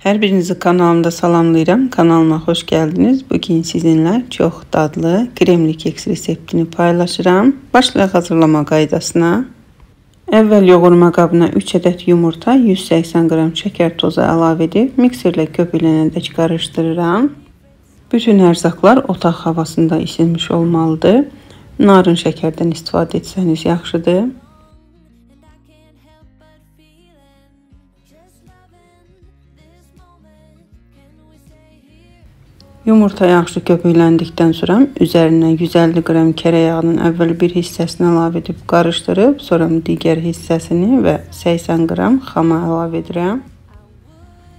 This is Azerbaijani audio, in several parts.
Hər birinizi kanalımda salamlayıram. Kanalıma xoş gəldiniz. Bugün sizinlə çox dadlı kremli keks reseptini paylaşıram. Başlayaq hazırlama qaydasına. Əvvəl yoğurma qabına 3 ədəd yumurta, 180 qram şəkər tozu əlavə edib mikserlə köpüklənədək qarışdırıram. Bütün ərzaqlar otaq havasında isinmiş olmalıdır. Narın şəkərdən istifadə etsəniz yaxşıdır. Yumurta yaxşı köpükləndikdən sonra üzərinə 150 qram kərə yağının əvvəl bir hissəsini əlavə edib qarışdırıb, sonra digər hissəsini və 80 qram xama əlavə edirəm.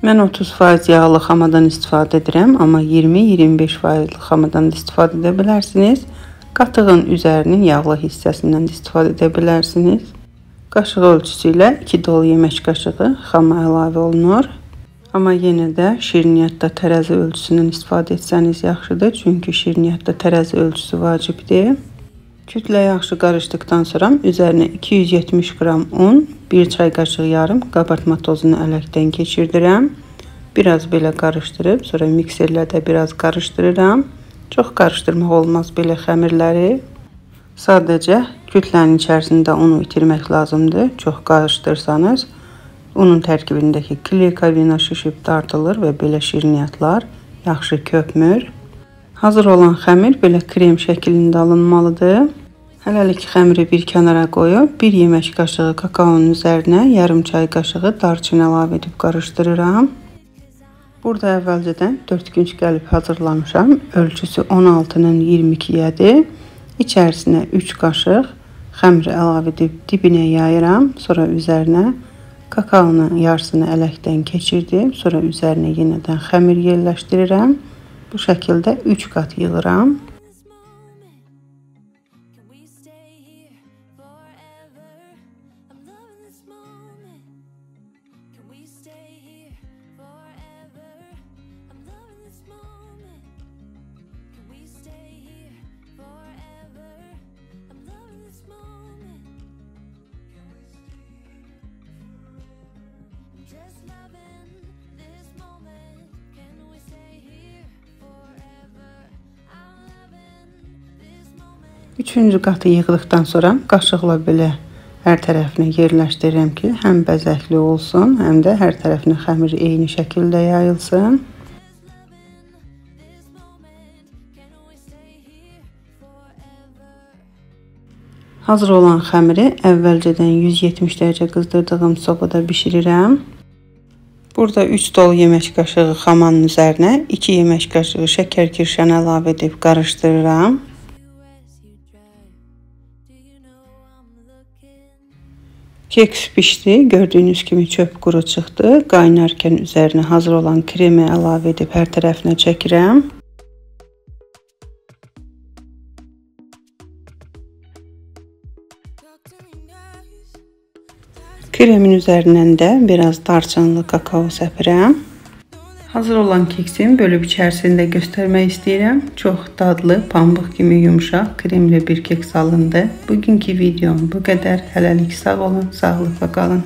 Mən 30% yağlı xamadan istifadə edirəm, amma 20-25% xamadan da istifadə edə bilərsiniz. Qatığın üzərinin yağlı hissəsindən də istifadə edə bilərsiniz. Qaşıq ölçüsü ilə 2 dolu yemək qaşığı xama əlavə olunur. Amma yenə də şirniyyatda tərəzi ölçüsündən istifadə etsəniz yaxşıdır, çünki şirniyyatda tərəzi ölçüsü vacibdir. Kütlə yaxşı qarışdıqdan sonra üzərinə 270 qram un, 1 çay qaşığı yarım qabartma tozunu ələkdən keçirdirəm. Biraz belə qarışdırıb, sonra mikserlə də biraz qarışdırıram. Çox qarışdırmaq olmaz belə xəmirləri. Sadəcə kütlənin içərisində unu itirmək lazımdır. Çox qarışdırsanız, unun tərkibindəki klikovina şişib dartılır və belə şirniyyatlar yaxşı köpmür. Hazır olan xəmir belə krem şəklində alınmalıdır. Hələlik xəmiri bir kənara qoyub 1 yemək qaşığı kakaonun üzərinə yarım çay qaşığı darçın əlavə edib qarışdırıram. Burada əvvəlcədən 4 günc qəlib hazırlamışam. Ölçüsü 16-nın 22-yədir. İçərisinə 3 qaşıq xəmiri əlavə edib dibinə yayıram. Sonra üzərinə kakaonun yarısını ələkdən keçirdim. Sonra üzərinə yenidən xəmir yerləşdirirəm. Bu şəkildə 3 qat yığıram. Üçüncü qatı yığdıqdan sonra qaşıqla belə hər tərəfinə yerləşdirirəm ki, həm bəzəkli olsun, həm də hər tərəfinə xəmir eyni şəkildə yayılsın. Hazır olan xəmiri əvvəlcədən 170 dərəcə qızdırdığım sobada bişirirəm. Burada 3 dolu yemək qaşığı xamanın üzərinə 2 yemək qaşığı şəkər kirşəni əlavə edib qarışdırıram. Keks pişdi. Gördüyünüz kimi çöp quru çıxdı. Qaynarkən üzərinə hazır olan kremi əlavə edib hər tərəfinə çəkirəm. Kremin üzərindən də biraz darçınlı kakao səpirəm. Hazır olan keksin bölüb içərisində göstərmək istəyirəm. Çox dadlı, pambıq kimi yumşaq, kremli bir keks alındı. Bugünkü videom bu qədər. Hələlik sağ olun, sağlıqla qalın.